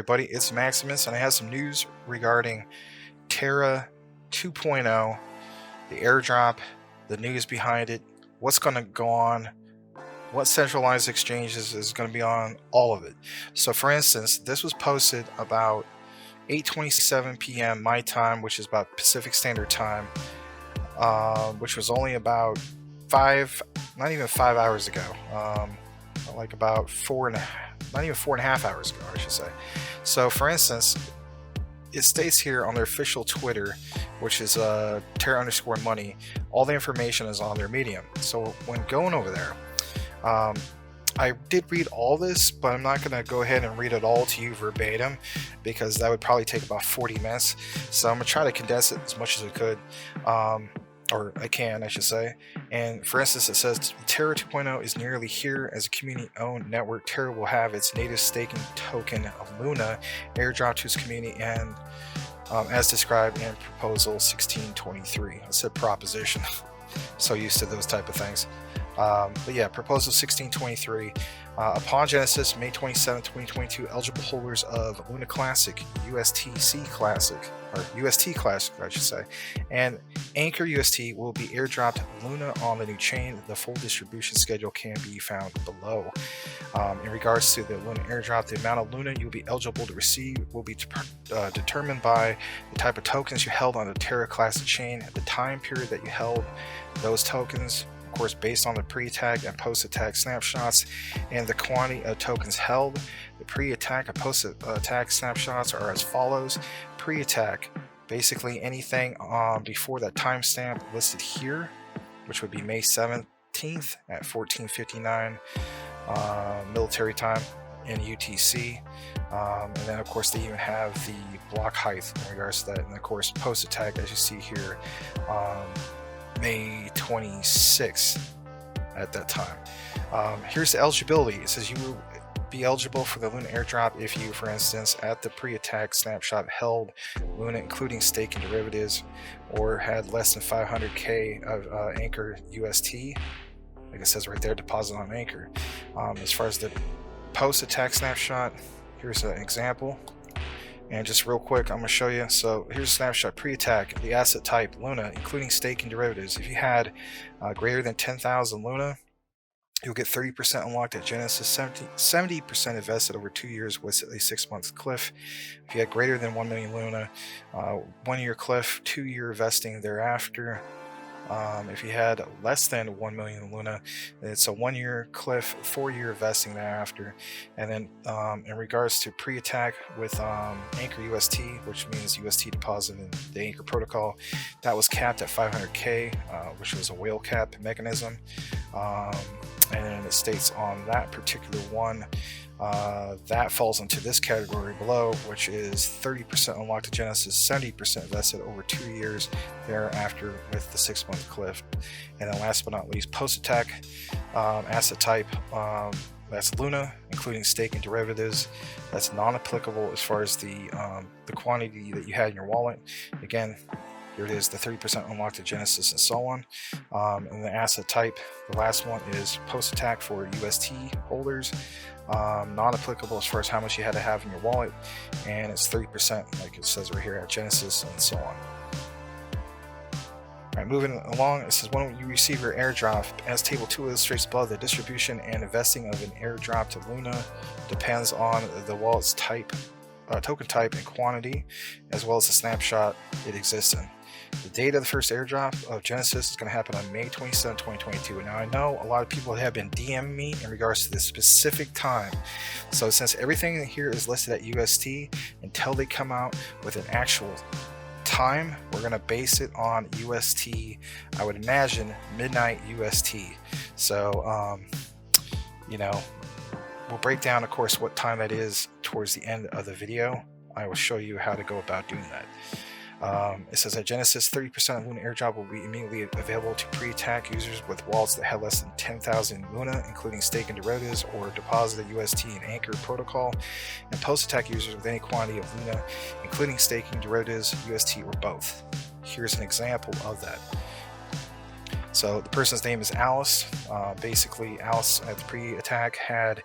everybody, it's Maximus, and I have some news regarding Terra 2.0, the airdrop, the news behind it, what's going to go on, what centralized exchanges is going to be on, all of it. So for instance, this was posted about 8:27 p.m. my time, which is about Pacific Standard Time, which was only about not even 5 hours ago, like about not even 4.5 hours ago, I should say. So for instance, it states here on their official Twitter, which is Terra_money, all the information is on their Medium. So when going over there, I did read all this, but I'm not going to go ahead and read it all to you verbatim because that would probably take about 40 minutes. So I'm going to try to condense it as much as I could, or I can, I should say. And for instance, it says Terra 2.0 is nearly here. As a community-owned network, Terra will have its native staking token of Luna airdrop to its community, and as described in Proposal 1623. I said proposition. So used to those type of things. But yeah, Proposal 1623. Upon Genesis, May 27, 2022, eligible holders of Luna Classic, USTC Classic, or UST Classic, I should say, and Anchor UST will be airdropped Luna on the new chain. The full distribution schedule can be found below. In regards to the Luna airdrop, the amount of Luna you'll be eligible to receive will be determined by the type of tokens you held on the Terra Classic chain, the time period that you held those tokens, of course based on the pre-attack and post-attack snapshots, and the quantity of tokens held. The pre-attack and post-attack snapshots are as follows. Pre-attack, basically anything before that timestamp listed here, which would be May 17th at 14:59 military time in UTC, and then of course they even have the block height in regards to that, and of course post-attack, as you see here, May 26th at that time. Here's the eligibility. It says you will be eligible for the Luna airdrop if you, for instance, at the pre-attack snapshot held Luna including stake and derivatives, or had less than 500k of Anchor UST, like it says right there, deposit on Anchor. As far as the post-attack snapshot, here's an example. And just real quick, I'm going to show you. So here's a snapshot. Pre-attack, the asset type Luna, including stake and derivatives. If you had greater than 10,000 Luna, you'll get 30% unlocked at Genesis, 70% invested over 2 years with a 6-month cliff. If you had greater than 1 million Luna, 1 year cliff, 2 year vesting thereafter. If you had less than 1 million Luna, it's a 1 year cliff, 4 year vesting thereafter. And then in regards to pre-attack with Anchor UST, which means UST deposit in the Anchor protocol, that was capped at 500k, which was a whale cap mechanism. And it states on that particular one, that falls into this category below, which is 30% unlocked to Genesis, 70% vested over 2 years thereafter with the 6-month cliff. And then last but not least, post-attack asset type, that's Luna, including stake and derivatives. That's non-applicable as far as the quantity that you had in your wallet. Again, here it is, the 30% unlocked to Genesis and so on. And the asset type, the last one is post-attack for UST holders. Non-applicable as far as how much you had to have in your wallet, and it's 30%, like it says right here at Genesis, and so on. Alright, moving along, it says when you receive your airdrop, as table 2 illustrates above, the distribution and investing of an airdrop to Luna depends on the wallet's type, token type and quantity, as well as the snapshot it exists in. The date of the first airdrop of Genesis is going to happen on May 27, 2022. Now I know a lot of people have been DMing me in regards to this specific time. So since everything here is listed at UST, until they come out with an actual time, we're going to base it on UST. I would imagine midnight UST. So, you know, we'll break down, of course, what time that is towards the end of the video. I will show you how to go about doing that. It says at Genesis, 30% of Luna airdrop will be immediately available to pre-attack users with wallets that have less than 10,000 Luna, including stake and derivatives, or deposited UST and Anchor protocol, and post-attack users with any quantity of Luna, including staking, derivatives, UST, or both. Here's an example of that. So the person's name is Alice. Basically, Alice at the pre-attack had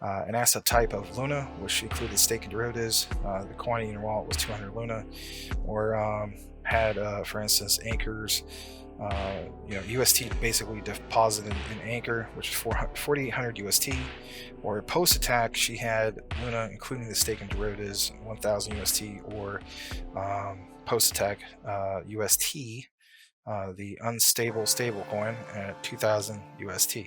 an asset type of Luna, which included stake and derivatives. The quantity in your wallet was 200 Luna, or had, for instance, anchors. UST basically deposited in Anchor, which is 4,800 UST. Or post attack, she had Luna, including the stake and derivatives, 1,000 UST. Or post attack UST, the unstable stablecoin, at 2,000 UST.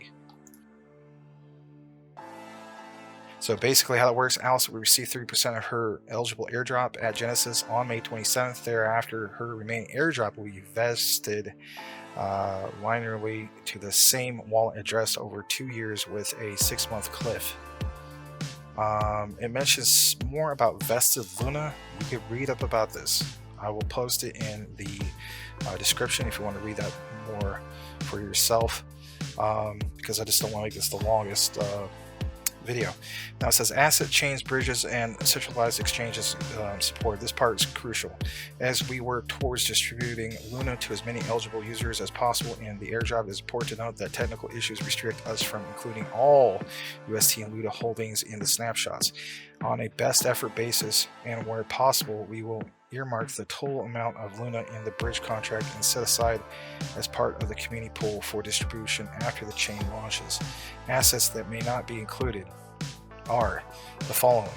So basically how it works, Alice will receive 3% of her eligible airdrop at Genesis on May 27th. Thereafter, her remaining airdrop will be vested linearly to the same wallet address over 2 years with a 6-month cliff. It mentions more about vested Luna. You could read up about this. I will post it in the description if you want to read that more for yourself, because I just don't want to make this the longest video. Now it says asset chains, bridges, and centralized exchanges support. This part is crucial as we work towards distributing Luna to as many eligible users as possible. In the airdrop, it is important to note that technical issues restrict us from including all UST and Luna holdings in the snapshots. On a best effort basis, and where possible, we will earmark the total amount of Luna in the bridge contract and set aside as part of the community pool for distribution after the chain launches. Assets that may not be included are the following: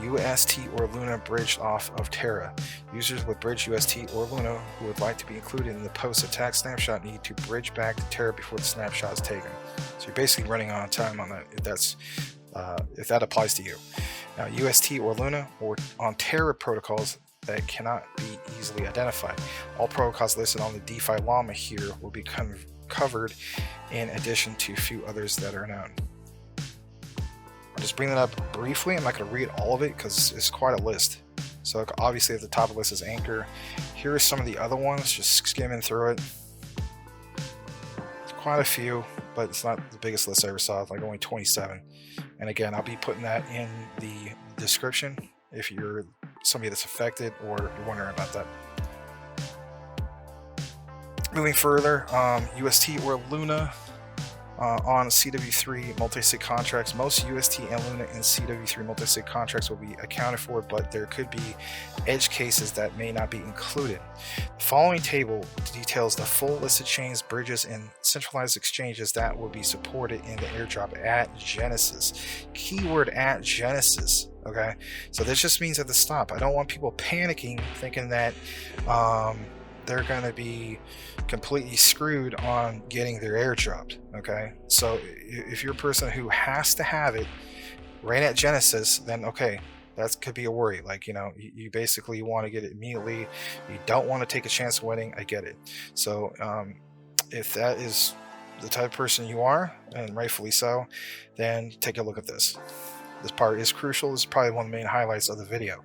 UST or Luna bridged off of Terra. Users with bridge UST or Luna who would like to be included in the post-attack snapshot need to bridge back to Terra before the snapshot is taken. So you're basically running on time on that, if that applies to you. Now, UST or Luna or on Terra protocols that cannot be easily identified. All protocols listed on the DeFi llama here will be covered, in addition to a few others that are known. I'll just bring that up briefly. I'm not going to read all of it because it's quite a list. So obviously at the top of the list is Anchor. Here are some of the other ones, just skimming through it. It's quite a few, but it's not the biggest list I ever saw. It's like only 27. And again, I'll be putting that in the description if you're somebody that's affected or you're wondering about that. Moving further, UST or Luna on CW3 multi-sig contracts. Most UST and Luna in CW3 multi-sig contracts will be accounted for, but there could be edge cases that may not be included. The following table details the full list of chains, bridges, and centralized exchanges that will be supported in the airdrop at Genesis. Keyword at Genesis. Okay, so this just means at the stop. I don't want people panicking thinking that they're going to be completely screwed on getting their airdropped. Okay, so if you're a person who has to have it right at Genesis, then okay, that could be a worry. Like, you basically want to get it immediately. You don't want to take a chance of winning. I get it. So if that is the type of person you are, and rightfully so, then take a look at this. This part is crucial. This is probably one of the main highlights of the video.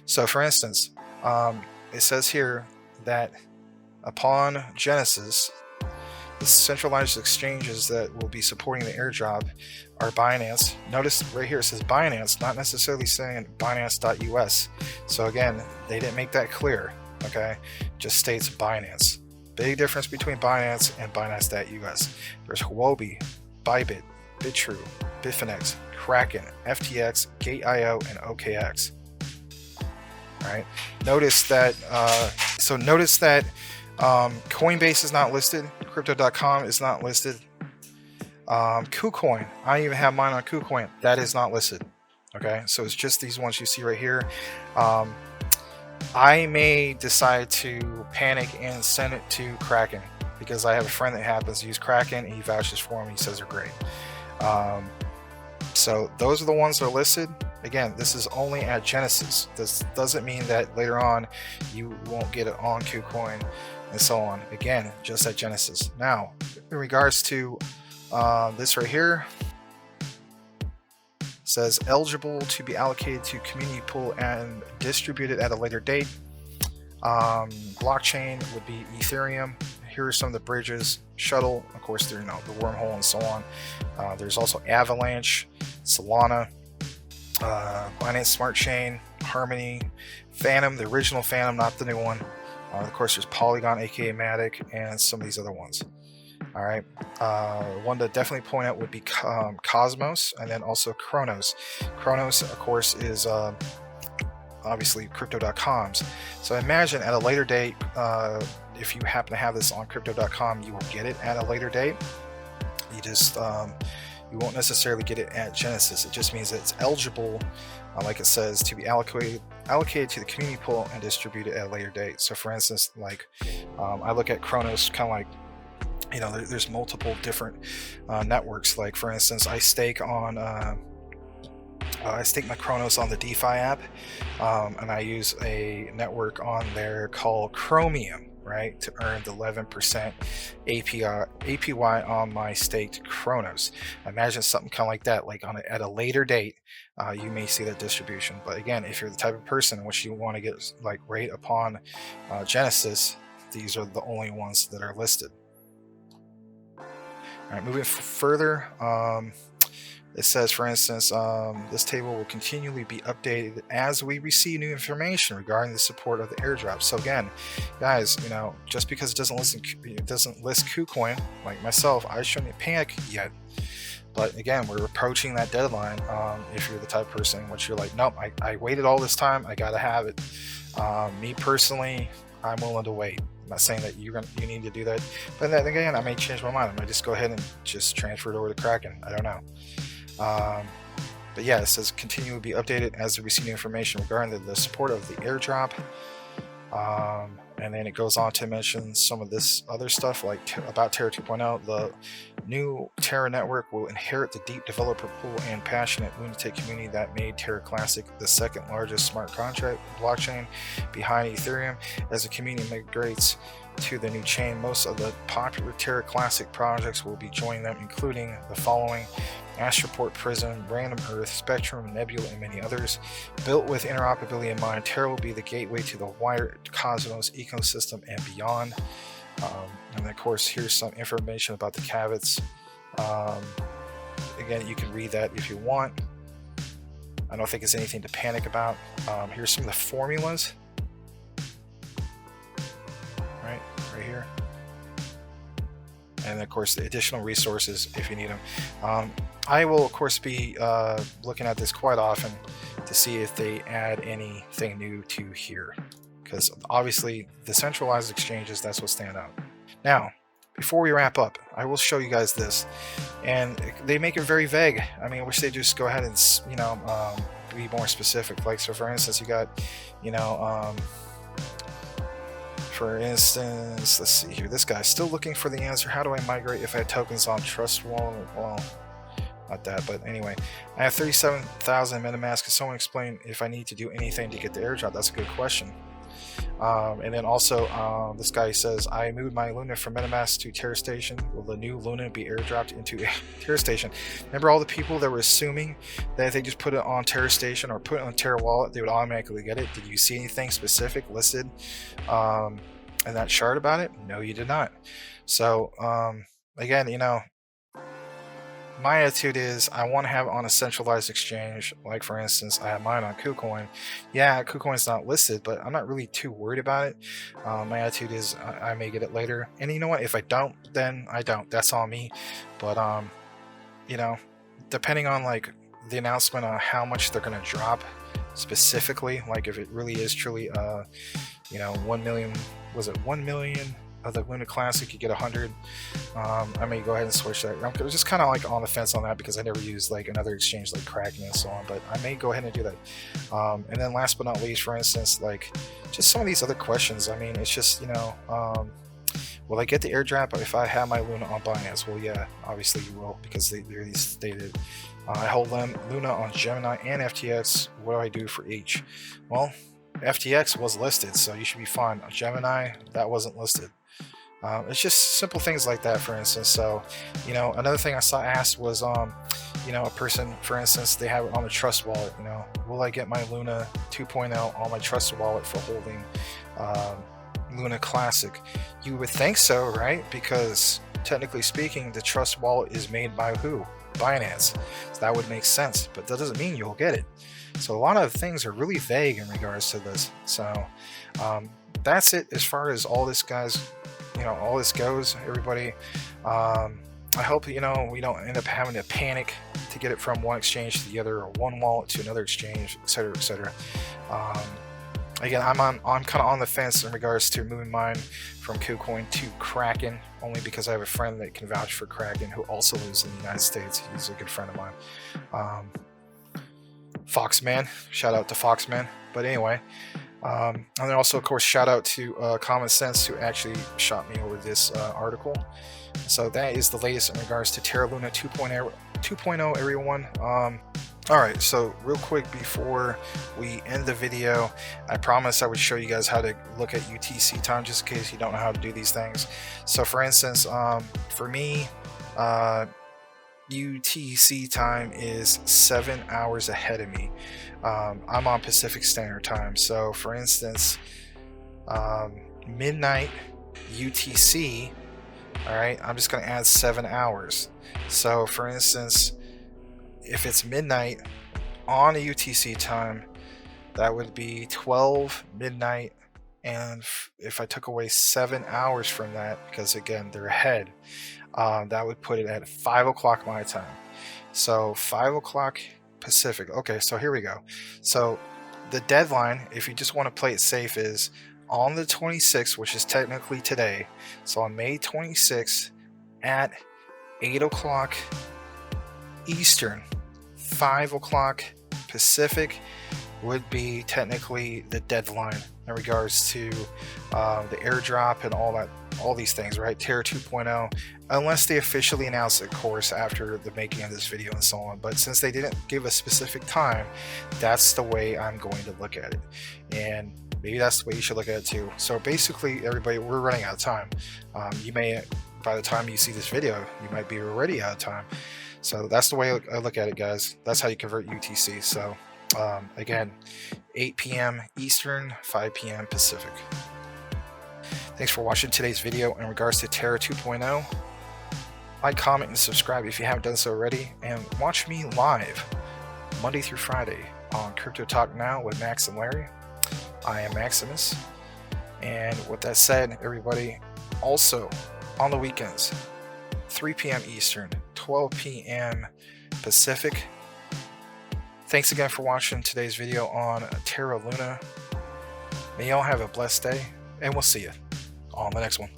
So for instance, it says here that upon Genesis, the centralized exchanges that will be supporting the airdrop are Binance. Notice right here it says Binance, not necessarily saying Binance.us. So again, they didn't make that clear. Okay, just states Binance. Big difference between Binance and Binance.us. There's Huobi, Bybit, Bitrue, Bitfinex, Kraken, FTX, Gate.io, and OKX. All right. Notice that. Coinbase is not listed. Crypto.com is not listed. KuCoin. I even have mine on KuCoin. That is not listed. Okay. So it's just these ones you see right here. I may decide to panic and send it to Kraken because I have a friend that happens to use Kraken and he vouches for them. He says they're great. So those are the ones that are listed. Again, this is only at Genesis. This doesn't mean that later on you won't get it on KuCoin and so on. Again, just at Genesis. Now, in regards to this right here, it says eligible to be allocated to community pool and distributed at a later date. Blockchain would be Ethereum. Here are some of the bridges. Shuttle, of course, the wormhole and so on. There's also Avalanche, Solana, Binance Smart Chain, Harmony, Phantom, the original Phantom, not the new one. Of course, there's Polygon, aka Matic, and some of these other ones. All right. One to definitely point out would be Cosmos, and then also Kronos. Kronos, of course, is obviously crypto.com's. So imagine at a later date, if you happen to have this on crypto.com, you will get it at a later date. You just you won't necessarily get it at Genesis. It just means that it's eligible, like it says, to be allocated to the community pool and distributed at a later date. So for instance, like I look at Kronos kind of like, you know, there's multiple different networks. Like for instance, I stake my Kronos on the DeFi app, and I use a network on there called Chromium, right, to earn the 11% APY on my staked Kronos. Imagine something kind of like that, like at a later date, you may see that distribution. But again, if you're the type of person in which you want to get like right upon Genesis, these are the only ones that are listed. All right, moving further, it says, for instance, this table will continually be updated as we receive new information regarding the support of the airdrop. So again, guys, you know, just because it doesn't list KuCoin, like myself, I shouldn't panic yet. But again, we're approaching that deadline. If you're the type of person in which you're like, nope, I waited all this time, I gotta have it. Me personally, I'm willing to wait. I'm not saying that you need to do that, but then again, I may change my mind. I might just go ahead and just transfer it over to Kraken. I don't know. But yeah, it says continue to be updated as we receive new information regarding the support of the airdrop. And then it goes on to mention some of this other stuff like about Terra 2.0. The new Terra network will inherit the deep developer pool and passionate lunatic community that made Terra Classic the second largest smart contract blockchain behind Ethereum. As the community migrates to the new chain, most of the popular Terra Classic projects will be joining them, including the following: Astroport, Prism, Random Earth, Spectrum, Nebula, and many others. Built with interoperability in mind, Terra will be the gateway to the wider Cosmos ecosystem and beyond. And of course, here's some information about the caveats. Again, you can read that if you want. I don't think it's anything to panic about. Here's some of the formulas. Right here. And of course the additional resources if you need them. I will of course be looking at this quite often to see if they add anything new to here, because obviously the centralized exchanges, that's what stand out. Now before we wrap up, I will show you guys this, and they make it very vague. I mean, I wish they just go ahead and be more specific. Like, so for instance, you got, for instance, let's see here. This guy's still looking for the answer. How do I migrate if I have tokens on Trust Wallet? Well, not that, but anyway. I have 37,000 MetaMask. Can someone explain if I need to do anything to get the airdrop? That's a good question. And then also, this guy says, I moved my Luna from MetaMask to Terra Station. Will the new Luna be airdropped into Terra Station? Remember all the people that were assuming that if they just put it on Terra Station or put it on Terra Wallet, they would automatically get it? Did you see anything specific listed in that chart about it? No, you did not. So, again, my attitude is I want to have it on a centralized exchange. Like for instance, I have mine on KuCoin. Yeah, KuCoin's not listed, but I'm not really too worried about it. My attitude is I may get it later, and you know what, if I don't, then I don't. That's on me. But depending on like the announcement on how much they're going to drop specifically, like if it really is truly 1 million, was it 1 million of the Luna Classic, you get 100. I may go ahead and switch that. I was just kind of like on the fence on that because I never used like another exchange like Kraken and so on, but I may go ahead and do that. And then last but not least, for instance, like just some of these other questions. I mean, it's just, will I get the airdrop if I have my Luna on Binance? Well, yeah, obviously you will, because they're stated. I hold Luna on Gemini and FTX. What do I do for each? Well, FTX was listed, so you should be fine. Gemini, that wasn't listed. It's just simple things like that, for instance. So, another thing I saw asked was, a person, for instance, they have it on a Trust Wallet. Will I get my Luna 2.0 on my Trust Wallet for holding Luna Classic? You would think so, right? Because technically speaking, the Trust Wallet is made by who? Binance. So that would make sense, but that doesn't mean you'll get it. So a lot of things are really vague in regards to this. So that's it as far as all this, guys. all this goes, everybody. I hope, we don't end up having to panic to get it from one exchange to the other, or one wallet to another exchange, etc., etc. Again, I'm kind of on the fence in regards to moving mine from KuCoin to Kraken, only because I have a friend that can vouch for Kraken who also lives in the United States. He's a good friend of mine. Foxman, shout out to Foxman. But anyway, and then also, of course, shout out to Common Sense, who actually shot me over this article. So that is the latest in regards to Terra Luna 2.0, everyone. Alright, so real quick before we end the video, I promised I would show you guys how to look at UTC time, just in case you don't know how to do these things. So for instance, for me, UTC time is 7 hours ahead of me. I'm on Pacific Standard Time, so for instance, midnight UTC, alright, I'm just going to add 7 hours. So for instance, if it's midnight on a UTC time, that would be 12 midnight, and if I took away 7 hours from that, because again they're ahead, that would put it at 5 o'clock my time. So 5 o'clock Pacific. Okay, so here we go. So the deadline, if you just want to play it safe, is on the 26th, which is technically today. So on May 26th at 8 o'clock Eastern, 5 o'clock Pacific would be technically the deadline in regards to the airdrop and all these things, right? Terra 2.0, unless they officially announce it, of course, after the making of this video and so on. But since they didn't give a specific time, that's the way I'm going to look at it, and maybe that's the way you should look at it too. So basically, everybody, we're running out of time. You may, by the time you see this video, you might be already out of time. So that's the way I look at it, guys. That's how you convert UTC. So again, 8 p.m. Eastern, 5 p.m. Pacific. Thanks for watching today's video in regards to Terra 2.0. Like, comment, and subscribe if you haven't done so already. And watch me live Monday through Friday on Crypto Talk Now with Max and Larry. I am Maximus. And with that said, everybody, also on the weekends, 3 p.m. Eastern, 12 p.m. Pacific. Thanks again for watching today's video on Terra Luna. May y'all have a blessed day, and we'll see you on the next one.